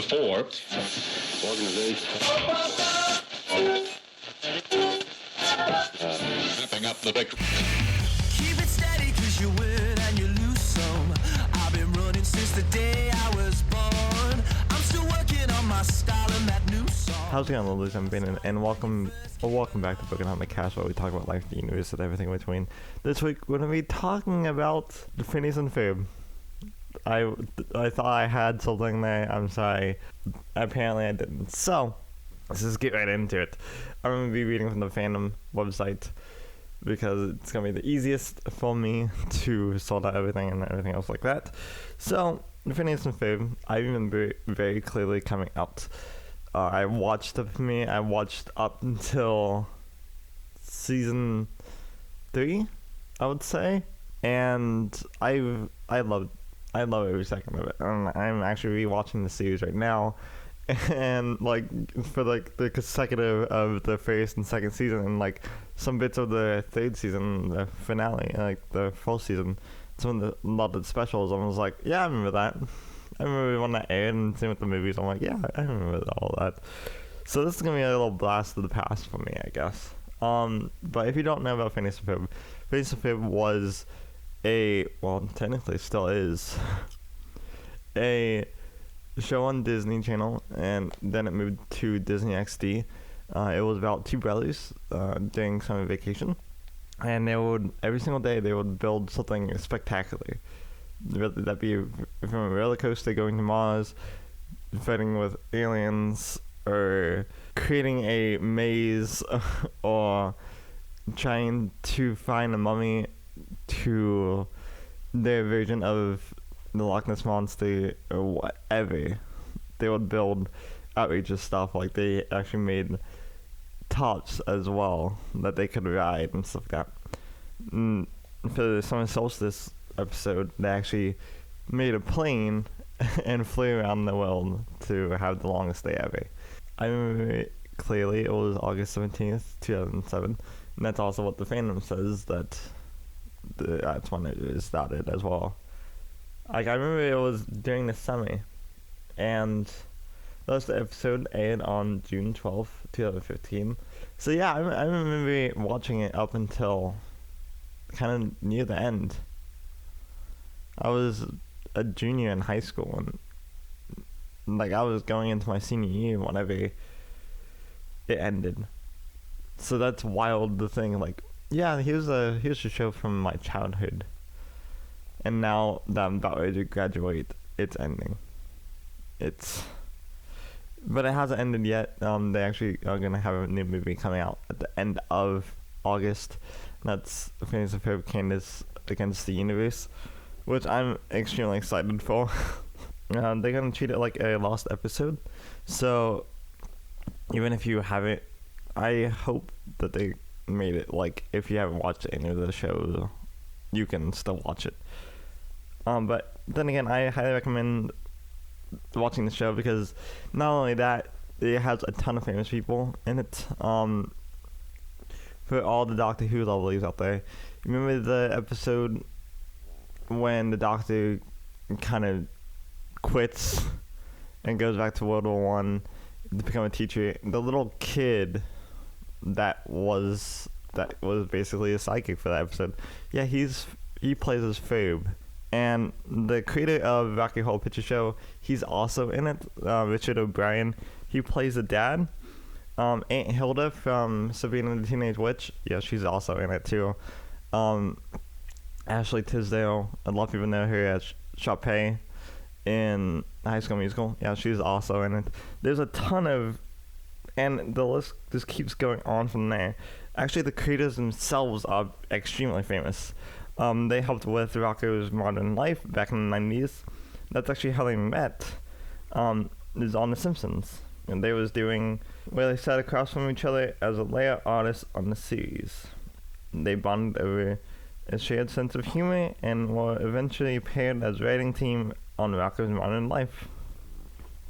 to 4. Organization. Wrapping up the big. Keep it steady, cause you win and you lose some. I've been running since the day I was born. I'm still working on my style and that new song. How's it going, ladies and gentlemen, and welcome back to Broken on the Cast, where we talk about life, the universe, and everything in between. This week, we're going to be talking about the Phineas and Ferb. I thought I had something there. I'm sorry. Apparently, I didn't. So, let's just get right into it. I'm going to be reading from the fandom website because it's going to be the easiest for me to sort out everything and everything else like that. So, the Phineas and Ferb, I remember very clearly coming out. I watched the premiere. I watched up until season 3, I would say, and I love every second of it. I'm actually rewatching the series right now, and for the consecutive of the first and second season, and some bits of the third season, the finale, the full season, some of the lot of the specials. I was like, yeah, I remember that. I remember when that aired, and same with the movies. I'm like, yeah, I remember all that. So this is gonna be a little blast of the past for me, I guess. But if you don't know about Phineas and Ferb, Phineas and Ferb was technically still is a show on Disney Channel, and then it moved to Disney XD. It was about two brothers during summer vacation, and every single day they would build something spectacular. That'd be from a roller coaster going to Mars, fighting with aliens, or creating a maze, or trying to find a mummy to their version of the Loch Ness Monster, or whatever. They would build outrageous stuff. They actually made tops as well that they could ride and stuff like that. For the summer solstice episode, they actually made a plane and flew around the world to have the longest day ever. I remember it clearly. It was August 17th, 2007, and that's also what the fandom says, that's when it started as well. I remember it was during the summer, and the episode aired on June 12th, 2015. So yeah, I remember watching it up until kind of near the end. I was a junior in high school, and I was going into my senior year whenever it ended. So that's wild to think, yeah, here's a show from my childhood, and now that I'm about ready to graduate, it's ending. But it hasn't ended yet. They actually are gonna have a new movie coming out at the end of August. That's Phineas and Ferb Candace Against the Universe, which I'm extremely excited for. They're gonna treat it like a lost episode, so even if you haven't, I hope that they made it if you haven't watched any of the shows, you can still watch it. But then again, I highly recommend watching the show because not only that, it has a ton of famous people in it. For all the Doctor Who lovelies out there, remember the episode when the Doctor kind of quits and goes back to World War I to become a teacher? The little kid that was basically a psychic for that episode. Yeah, he plays as Ferb, and the creator of Rocky Horror Picture Show, he's also in it. Richard O'Brien, he plays the dad. Aunt Hilda from Sabrina the Teenage Witch, yeah, she's also in it too. Ashley Tisdale, a lot of people know her as Sharpay in High School Musical. Yeah, she's also in it. There's a ton of, and the list just keeps going on from there. Actually, the creators themselves are extremely famous. They helped with Rocko's Modern Life back in the 90s. That's actually how they met. Is on The Simpsons. And they was doing where they sat across from each other as a layout artist on the series. They bonded over a shared sense of humor and were eventually paired as writing team on Rocko's Modern Life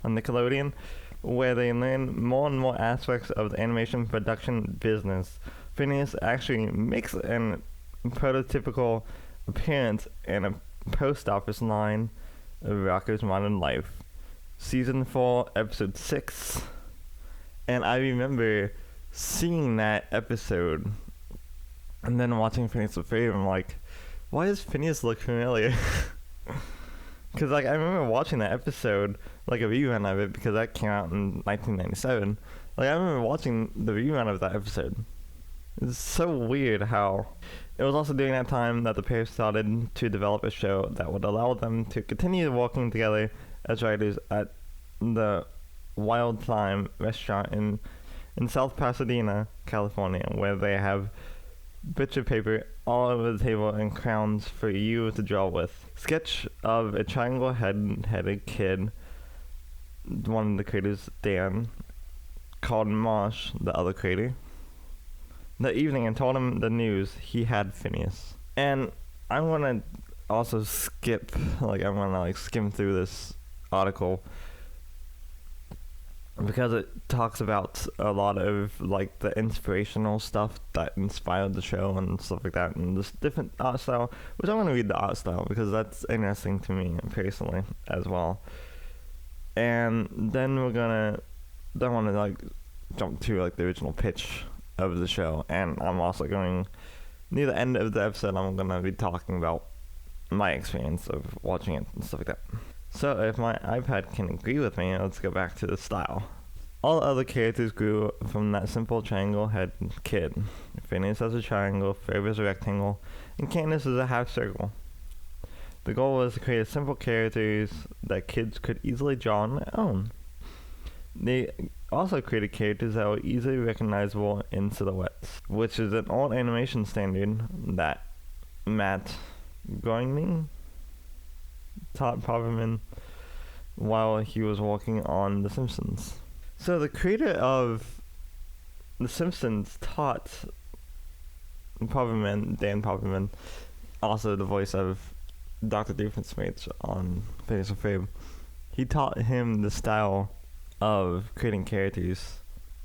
on Nickelodeon, where they learned more and more aspects of the animation production business. Phineas actually makes an prototypical appearance in a post office line of Rocko's Modern Life. season 4, episode 6. And I remember seeing that episode and then watching Phineas and Ferb. I'm like, why does Phineas look familiar? Because like I remember watching that episode, like a rerun of it, because that came out in 1997. Like I remember watching the rerun of that episode. It's so weird how it was also during that time that the pair started to develop a show that would allow them to continue working together as writers at the Wild Thyme restaurant in South Pasadena, California, where they have bits of paper all over the table and crowns for you to draw with. Sketch of a triangle-headed kid, one of the creators, Dan, called Marsh, the other creator, the evening and told him the news he had Phineas. And I want to also skim through this article because it talks about a lot of like the inspirational stuff that inspired the show and stuff like that, and this different art style, which I want to read the art style because that's interesting to me personally as well. And then I want to like jump to like the original pitch of the show, and I'm also going near the end of the episode I'm going to be talking about my experience of watching it and stuff like that. So if my iPad can agree with me, let's go back to the style. All the other characters grew from that simple triangle head kid. Phineas has a triangle, Ferb is a rectangle, and Candace is a half circle. The goal was to create simple characters that kids could easily draw on their own. They also created characters that were easily recognizable in silhouettes, which is an old animation standard that Matt Groening taught Proverman while he was working on The Simpsons. So the creator of The Simpsons taught Proverman, Dan Proverman, also the voice of Dr. Doofenshmirtz on Phineas and Ferb, he taught him the style of creating characters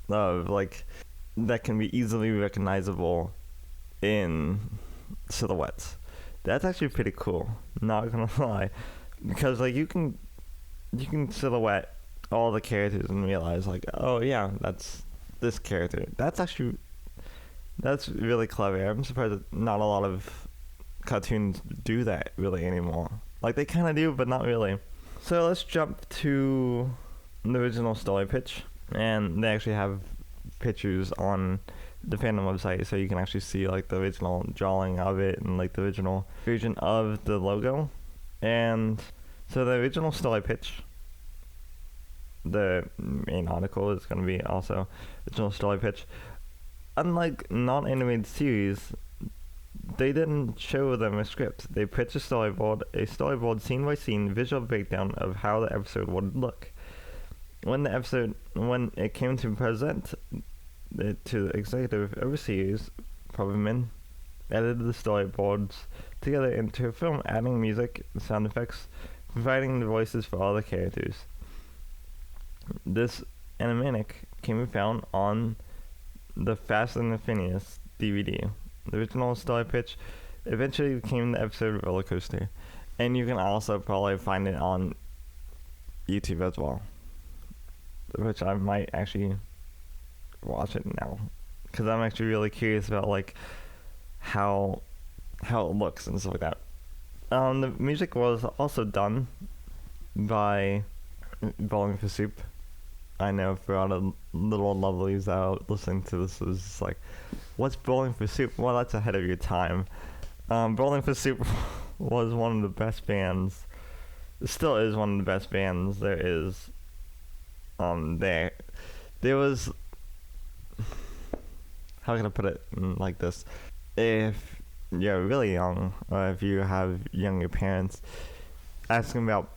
of like that can be easily recognizable in silhouettes. That's actually pretty cool, not gonna lie, because like you can silhouette all the characters and realize like, oh yeah, that's this character. That's really clever. I'm surprised that not a lot of cartoons do that really anymore. Like they kind of do, but not really. So let's jump to the original story pitch, and they actually have pictures on the fandom website, so you can actually see like the original drawing of it and like the original version of the logo. And so the original story pitch, the main article is going to be also original story pitch. Unlike non-animated series, they didn't show them a script. They pitched a storyboard scene by scene visual breakdown of how the episode would look. When it came to present it to the executive overseers, Proverman edited the storyboards together into a film, adding music, sound effects, providing the voices for all the characters. This animatic can be found on the Fast and the Phineas DVD. The original story pitch eventually became the episode Roller Coaster, and you can also probably find it on YouTube as well, which I might actually watch it now, because I'm actually really curious about like how it looks and stuff like that. The music was also done by Bowling for Soup. I know for all the little lovelies out listening to this is just like, what's Bowling for Soup? Well, that's ahead of your time. Bowling for Soup was one of the best bands. It still is one of the best bands there is. There was, how can I put it like this? If you're really young, or if you have younger parents, ask them about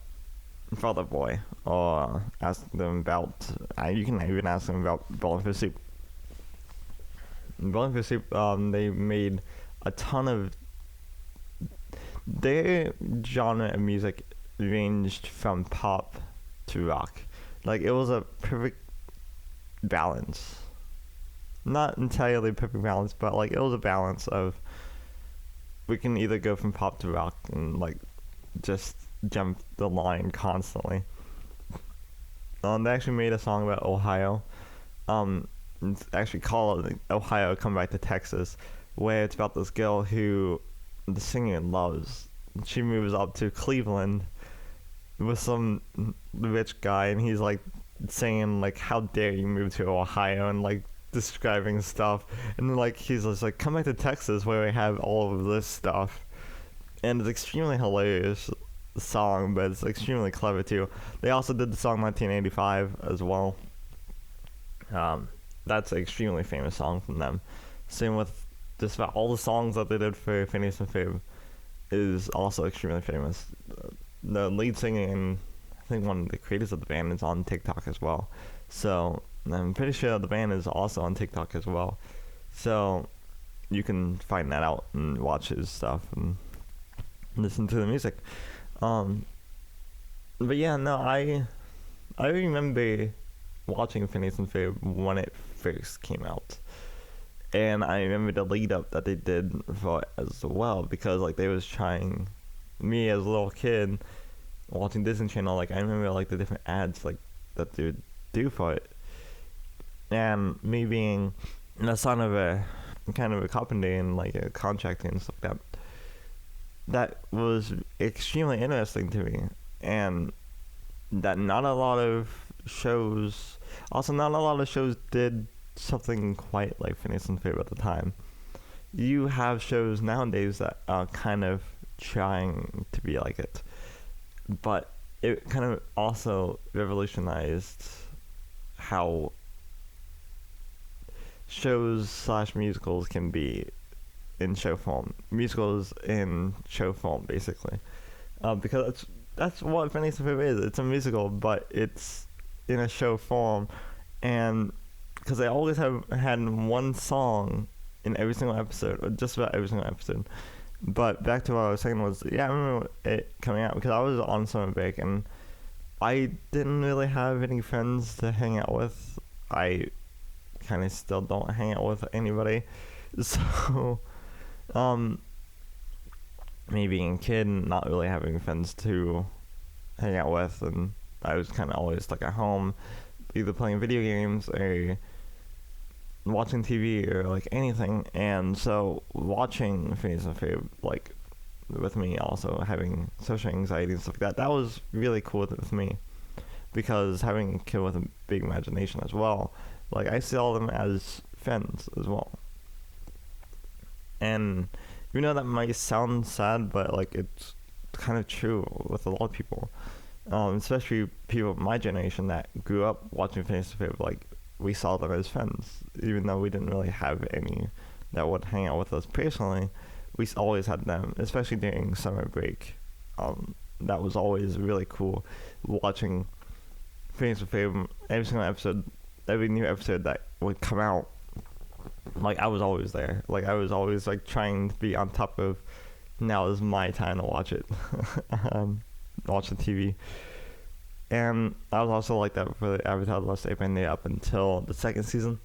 Father Boy, or ask them about, you can even ask them about Bowling for Soup. Bowling for Soup, they made a ton of, their genre of music ranged from pop to rock. Like, it was a perfect balance. Not entirely perfect balance, but like it was a balance of, we can either go from pop to rock and like just jump the line constantly. They actually made a song about Ohio. It's actually called Ohio Come Back to Texas, where it's about this girl who the singer loves. She moves up to Cleveland with some rich guy, and he's like saying like, how dare you move to Ohio, and like describing stuff, and then like he's just like, come back to Texas where we have all of this stuff. And it's extremely hilarious song, but it's extremely clever too. They also did the song 1985 as well. That's an extremely famous song from them. Same with just about all the songs that they did for Phineas and Ferb is also extremely famous. The lead singer and I think one of the creators of the band is on TikTok as well. So I'm pretty sure the band is also on TikTok as well. So you can find that out and watch his stuff and listen to the music. But yeah, no, I remember watching Phineas and Ferb when it first came out. And I remember the lead up that they did for it as well, because like they was trying, me as a little kid watching Disney Channel, like I remember like the different ads like that they would do for it. And me being the son of a kind of a carpenter and like a contractor and stuff like that, that was extremely interesting to me. And that not a lot of shows did something quite like Phineas and Ferb at the time. You have shows nowadays that are kind of trying to be like it, but it kind of also revolutionized how shows / musicals can be in show form. Musicals in show form, basically, because that's what Phineas and Ferb is. It's a musical, but it's in a show form, and because they always had one song in every single episode, or just about every single episode. But back to what I was saying was, yeah, I remember it coming out because I was on summer break and I didn't really have any friends to hang out with. I kind of still don't hang out with anybody, so me being a kid and not really having friends to hang out with, and I was kind of always stuck at home, either playing video games or watching TV or like anything. And so watching Phineas and Ferb, like with me also having social anxiety and stuff like that was really cool with me, because having a kid with a big imagination as well, like I saw them as friends as well. And you know that might sound sad, but like it's kind of true with a lot of people, especially people of my generation that grew up watching Phineas and Ferb. Like we saw them as friends, even though we didn't really have any that would hang out with us personally. We always had them, especially during summer break. That was always really cool, watching Phineas and Ferb. Every single episode, every new episode that would come out, like I was always there. Like I was always like trying to be on top of, now is my time to watch it. Watch the TV. And I was also like that for the Avatar: The Last Airbender up until the second season.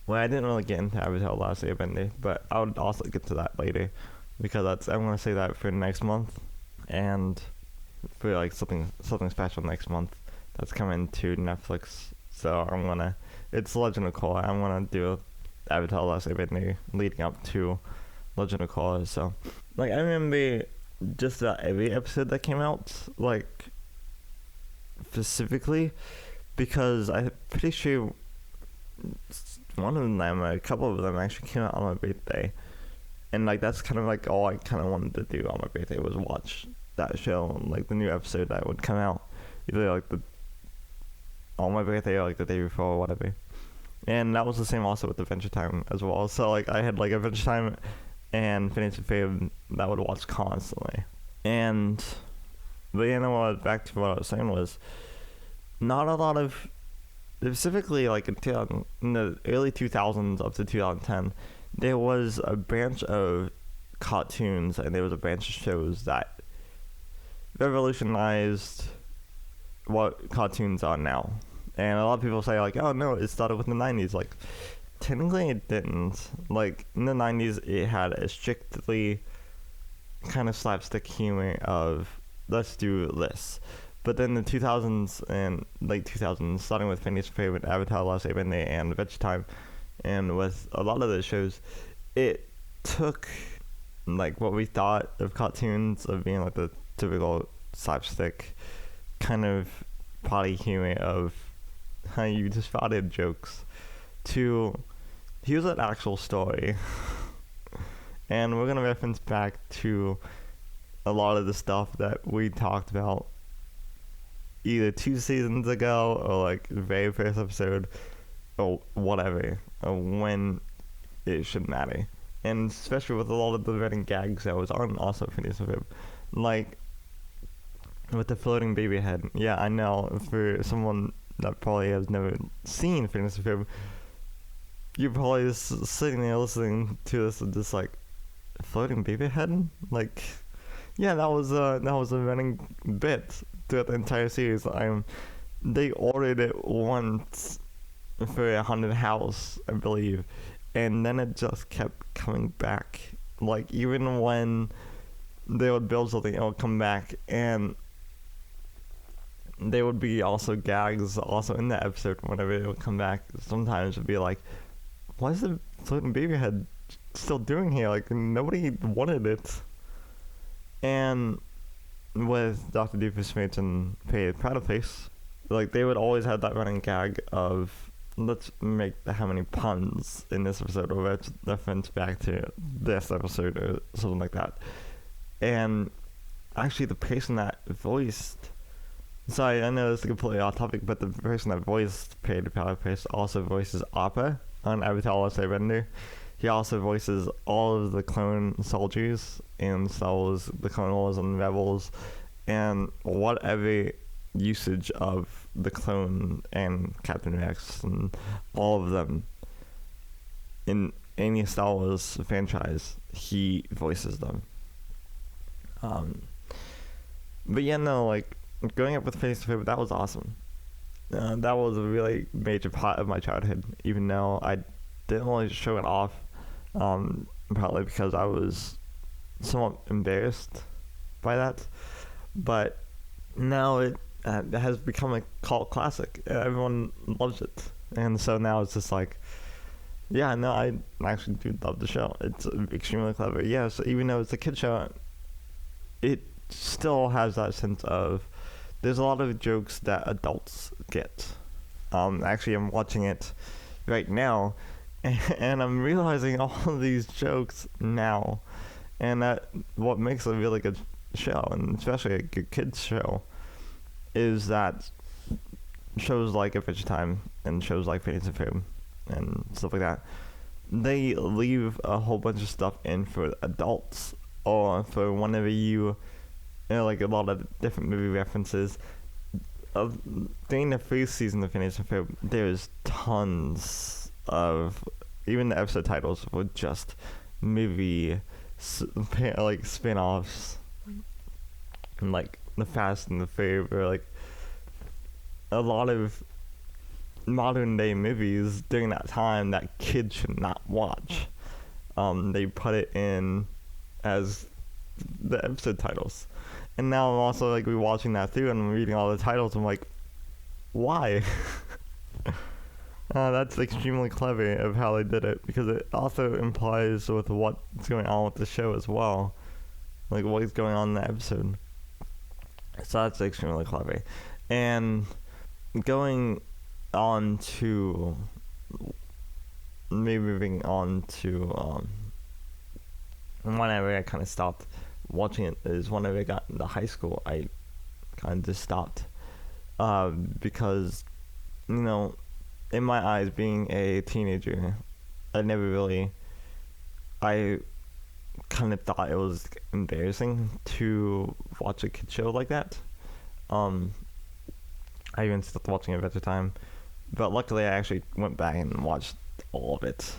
Well, I didn't really get into Avatar: The Last Airbender, but I would also get to that later, because I'm gonna say that for next month, and for like something special next month that's coming to Netflix. So it's Legend of Korra. I'm gonna do Avatar: The Last Airbender leading up to Legend of Korra. So like I remember just about every episode that came out, like specifically, because I'm pretty sure one of them, a couple of them actually came out on my birthday, and like that's kind of like all I kind of wanted to do on my birthday was watch that show, like the new episode that would come out either like on my birthday or like the day before or whatever. And that was the same also with Adventure Time as well. So like I had like Adventure Time and Phineas and Ferb that I would watch constantly. But you know what, back to what I was saying was, not a lot of, specifically like in the early 2000s up to 2010, there was a branch of cartoons and there was a branch of shows that revolutionized what cartoons are now. And a lot of people say like, oh no, it started with the 90s. Like, technically it didn't. Like, in the 90s it had a strictly kind of slapstick humor of, let's do this. But then the 2000s and late 2000s, starting with Phineas and Ferb and Avatar: Last Airbender and Adventure Time, and with a lot of those shows, it took like what we thought of cartoons of being like the typical slapstick kind of potty humor of how you just spotted jokes to here's an actual story. And we're gonna reference back to a lot of the stuff that we talked about either 2 seasons ago or like the very first episode or whatever, or when it should matter. And especially with a lot of the running gags that was on also Phineas and Ferb. Like with the floating baby head. Yeah, I know for someone that probably has never seen Phineas and Ferb, you're probably just sitting there listening to this and just like, floating baby head? Like, yeah, that was a running bit throughout the entire series. They ordered it once for a haunted house, I believe, and then it just kept coming back. Like, even when they would build something, it would come back, and there would be also gags also in that episode whenever it would come back. Sometimes it would be like, why is the floating baby head still doing here? Like, nobody wanted it. And with Dr. Doofenshmirtz and Proud Face, like, they would always have that running gag of, let's make how many puns in this episode, or let's reference back to this episode, or something like that. And actually, the person that voiced, sorry, I know this is completely off topic, but the person that voiced Proud Face also voices Appa on Avatar: Last Airbender. He also voices all of the clone soldiers in Star Wars, the Clone Wars and Rebels, and whatever usage of the clone and Captain Rex and all of them in any Star Wars franchise, he voices them. But yeah, no, like, growing up with Phineas and Ferb, that was awesome. That was a really major part of my childhood, even though I didn't really show it off, probably because I was somewhat embarrassed by that. But now it has become a cult classic. Everyone loves it. And so now it's just like, yeah, no, I actually do love the show. It's extremely clever. Yes, even though it's a kid show, it still has that sense of, there's a lot of jokes that adults get. Actually, I'm watching it right now, and I'm realizing all of these jokes now. And that what makes a really good show, and especially a good kids show, is that shows like Adventure Time and shows like Phineas and Ferb and stuff like that, they leave a whole bunch of stuff in for adults, or for whenever you know, like a lot of different movie references. During the first season of Phineas and Ferb, there's tons of, even the episode titles were just movie like spin-offs, and like the Fast and the Ferb, or like a lot of modern day movies during that time that kids should not watch. They put it in as the episode titles. And now I'm also like rewatching that through, and I'm reading all the titles. I'm like, why? That's extremely clever of how they did it, because it also implies with what's going on with the show as well, like what is going on in the episode. So that's extremely clever. And going on to moving on to whenever I kind of stopped watching it is whenever I got into high school. I kind of just stopped because, you know, in my eyes, being a teenager, I kind of thought it was embarrassing to watch a kid show like that. I even stopped watching Adventure Time, but luckily I actually went back and watched all of it,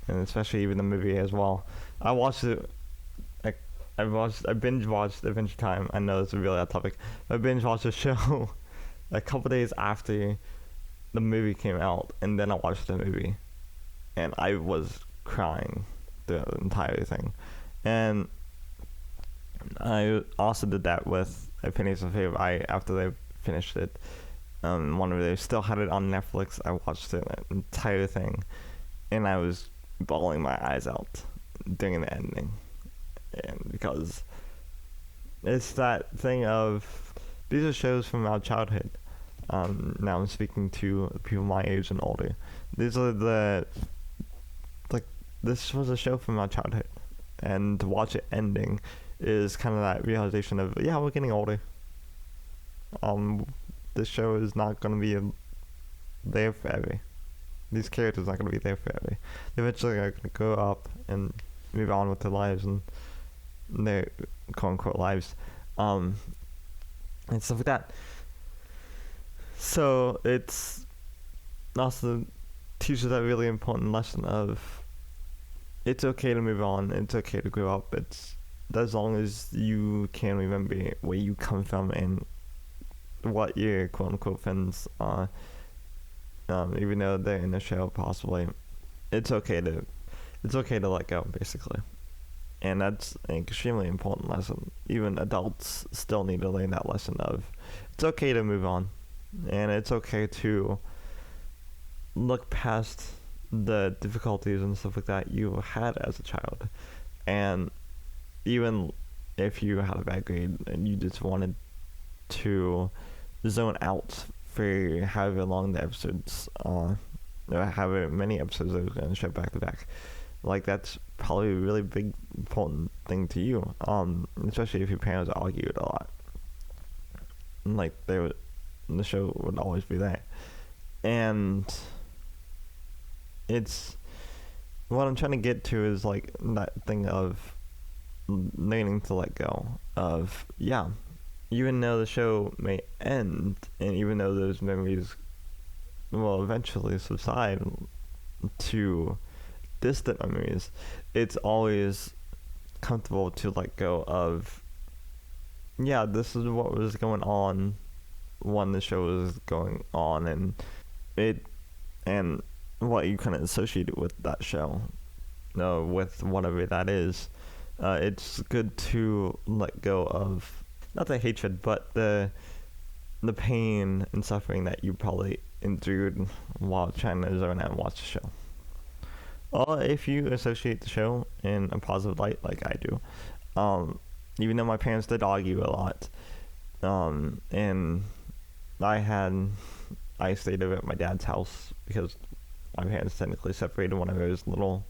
and especially even the movie as well. I watched it. I binge watched Adventure Time. I know it's a really odd topic. I binge watched the show a couple days after the movie came out, and then I watched the movie, and I was crying the entire thing. And I also did that with Phineas and Ferb. After the finished it. One of those still had it on Netflix. I watched the entire thing, and I was bawling my eyes out during the ending, and because it's that thing of these are shows from our childhood. Now I'm speaking to people my age and older. These are this was a show from our childhood, and to watch it ending is kind of that realization of, yeah, we're getting older. This show is not going to be there forever. These characters are not going to be there forever. They eventually are going to grow up and move on with their lives and their quote-unquote lives, and stuff like that. So it's also teaches that really important lesson of it's okay to move on, it's okay to grow up, it's as long as you can remember where you come from and what your quote-unquote friends are, even though they're in the show possibly, it's okay to let go, basically. And that's an extremely important lesson. Even adults still need to learn that lesson of it's okay to move on, and it's okay to look past the difficulties and stuff like that you had as a child. And even if you had a bad grade and you just wanted to zone out for however long the episodes or however many episodes I was going to show back to back, like, that's probably a really big important thing to you, especially if your parents argued a lot. Like, the show would always be there. And it's what I'm trying to get to is like that thing of learning to let go of, yeah, even though the show may end, and even though those memories will eventually subside to distant memories, it's always comfortable to let go of, yeah, this is what was going on when the show was going on, and what you kind of associated with that show, with whatever that is. It's good to let go of, not the hatred, but the pain and suffering that you probably endured while trying to zone out and watch the show. Or if you associate the show in a positive light, like I do, even though my parents did argue a lot, and I stayed over at my dad's house because my parents technically separated when I was little,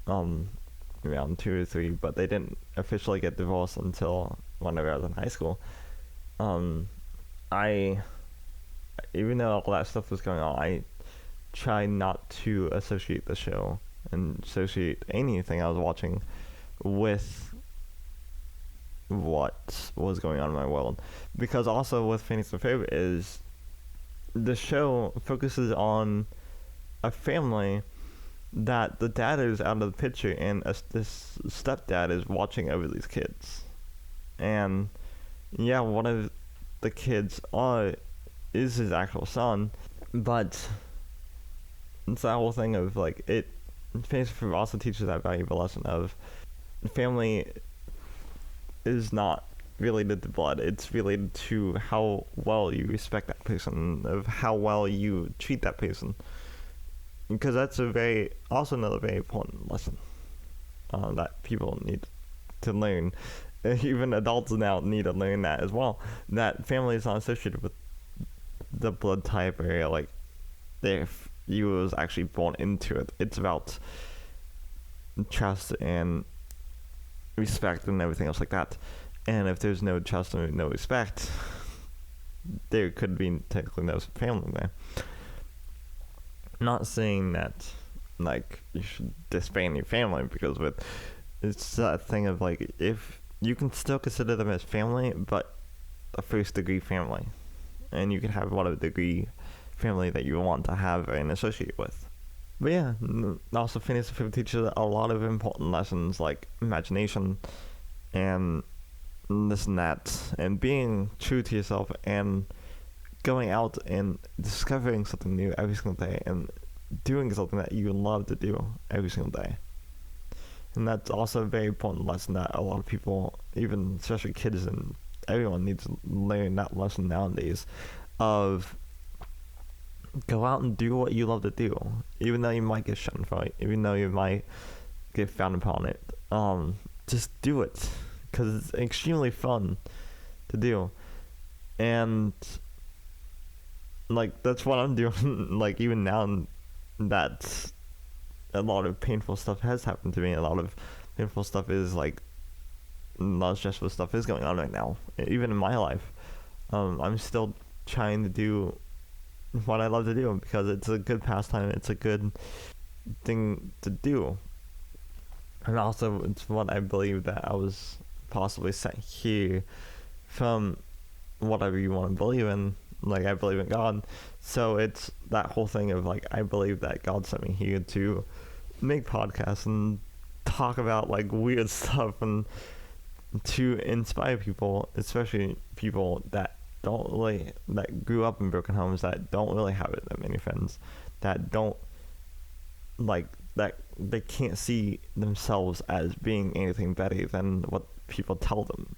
around 2 or 3, but they didn't officially get divorced until whenever I was in high school. Even though all that stuff was going on, I tried not to associate the show and associate anything I was watching with what was going on in my world. Because also with Phineas and Ferb is the show focuses on a family that the dad is out of the picture, and this stepdad is watching over these kids. And yeah, one of the kids is his actual son, but it's that whole thing of like Phineas and Ferb also teaches that valuable lesson of family is not related to blood. It's related to how well you respect that person, of how well you treat that person. Because that's also another very important lesson that people need to learn. Even adults now need to learn that as well. That family is not associated with the blood type, or like if you was actually born into it. It's about trust and respect and everything else like that. And if there's no trust and no respect, there could be technically no family there. Not saying that like you should disband your family, because it's that thing of like, if you can still consider them as family, but a first degree family, and you can have whatever degree family that you want to have and associate with. But yeah, also Phineas and Ferb teaches a lot of important lessons like imagination and this and that, and being true to yourself, and going out and discovering something new every single day, and doing something that you love to do every single day. And that's also a very important lesson that a lot of people, even especially kids and everyone needs to learn that lesson nowadays of go out and do what you love to do, even though you might get shunned for it, even though you might get found upon it. Just do it, because it's extremely fun to do. And like, that's what I'm doing. Like, even now that a lot of painful stuff has happened to me, a lot of painful stuff is like, not stressful stuff is going on right now, even in my life. I'm still trying to do what I love to do, because it's a good pastime, it's a good thing to do. And also, it's what I believe that I was possibly sent here from, whatever you want to believe in. Like, I believe in God, so it's that whole thing of like, I believe that God sent me here to make podcasts and talk about like weird stuff, and to inspire people, especially people that grew up in broken homes, that don't really have that many friends, that don't like, that they can't see themselves as being anything better than what people tell them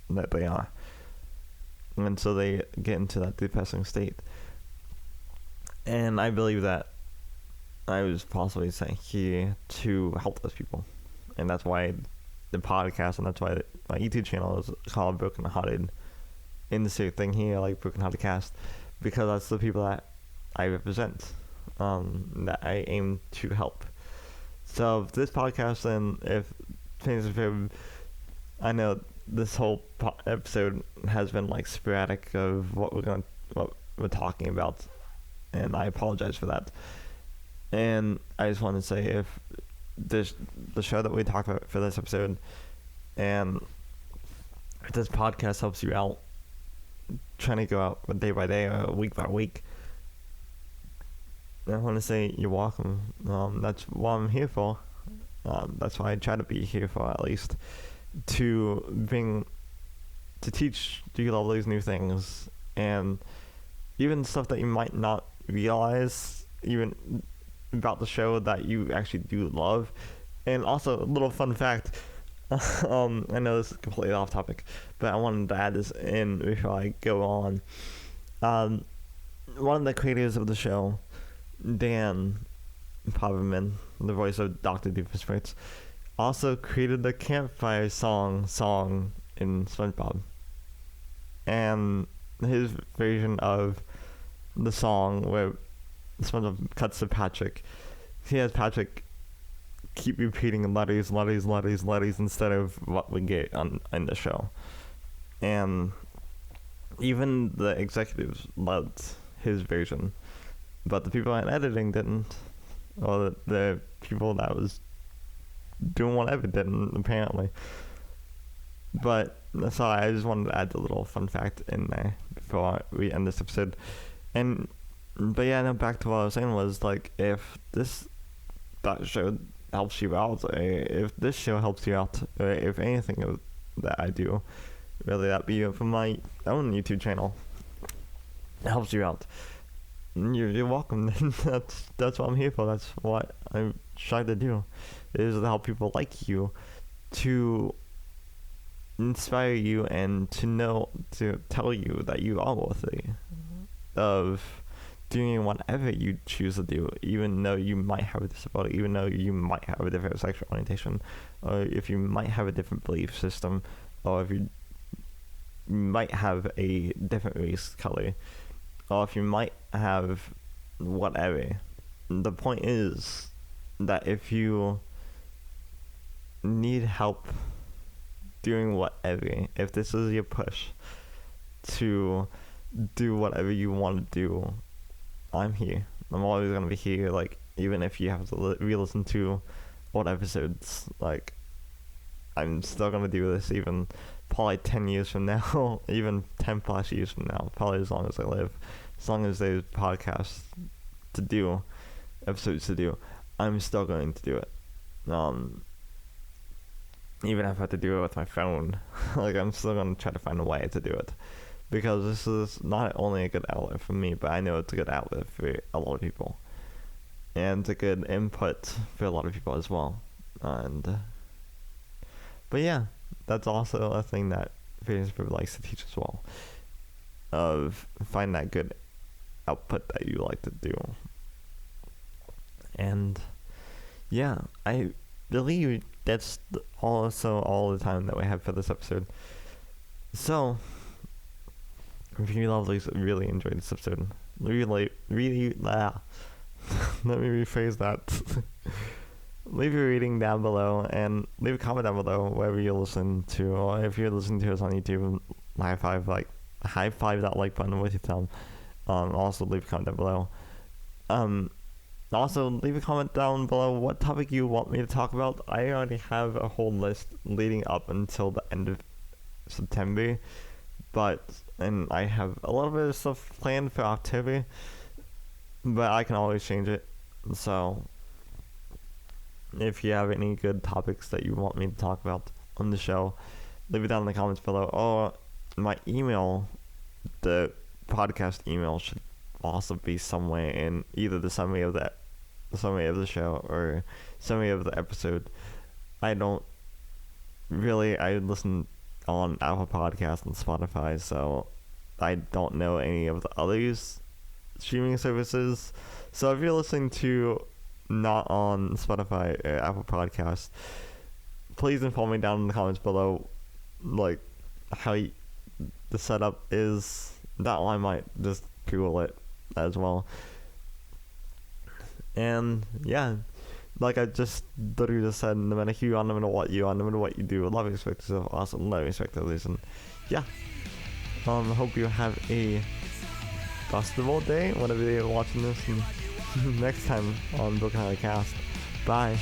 that they are. And so they get into that depressing state. And I believe that I was possibly sent here to help those people. And that's why the podcast, and that's why my YouTube channel is called Broken Hearted. In the same thing here, like Broken Hearted Cast, because that's the people that I represent, that I aim to help. So this podcast, and if Phineas and Ferb, I know this whole episode has been like sporadic of what we're talking about, and I apologize for that. And I just want to say, if the show that we talked about for this episode, and if this podcast helps you out, trying to go out day by day or week by week, I want to say you're welcome. That's what I'm here for. That's why I try to be here for, at least, to teach you all these new things, and even stuff that you might not realize even about the show that you actually do love. And also, a little fun fact, I know this is completely off topic, but I wanted to add this in before I go on. One of the creators of the show, Dan Poverman, the voice of Dr. Doofenshmirtz, also created the campfire song in SpongeBob. And his version of the song, where SpongeBob cuts to Patrick, he has Patrick keep repeating letters instead of what we get in the show. And even the executives loved his version, but the people in editing didn't, or the people that was doing whatever didn't, apparently. But so I just wanted to add the little fun fact in there before we end this episode. But yeah, no, back to what I was saying was, like, if that show helps you out, or if this show helps you out, or if anything that I do, whether that be from my own YouTube channel, helps you out, you're welcome. That's what I'm here for. That's what I'm trying to do, is to help people like you, to inspire you, and to tell you that you are worthy of doing whatever you choose to do, even though you might have a disability, even though you might have a different sexual orientation, or if you might have a different belief system, or if you might have a different race color, or if you might have whatever. The point is that if you need help doing whatever, if this is your push to do whatever you want to do, I'm here. I'm always going to be here, like, even if you have to re-listen to old episodes, like, I'm still going to do this even probably 10 years from now, even 10 plus years from now, probably as long as I live, as long as there's podcasts to do, episodes to do, I'm still going to do it. Even if I have to do it with my phone, like, I'm still going to try to find a way to do it. Because this is not only a good outlet for me, but I know it's a good outlet for a lot of people. And it's a good input for a lot of people as well. But yeah, that's also a thing that Phineas and Ferb likes to teach as well. Of find that good output that you like to do. And yeah, I believe that's also all the time that we have for this episode. So, if you really enjoyed this episode, let me rephrase that. Leave your rating down below and leave a comment down below wherever you listen to, or if you're listening to us on YouTube, high five that like button with your thumb. Also leave a comment down below. Also leave a comment down below what topic you want me to talk about. I already have a whole list leading up until the end of September, and I have a little bit of stuff planned for October, but I can always change it. So if you have any good topics that you want me to talk about on the show, leave it down in the comments below. Or my email, the podcast email, should also be somewhere in either the summary of the show or summary of the episode. I listen on Apple Podcasts and Spotify, so I don't know any of the others streaming services. So if you're listening to not on Spotify or Apple Podcasts, please inform me down in the comments below, like, how the setup is. That one I might just Google it as well. And yeah, like I just literally just said, no matter who you are, no matter what you are, no matter what you do, love and respect yourself, awesome, love and respect others, and yeah. Hope you have a festival day whenever you're watching this, and next time on Book Cast. Bye.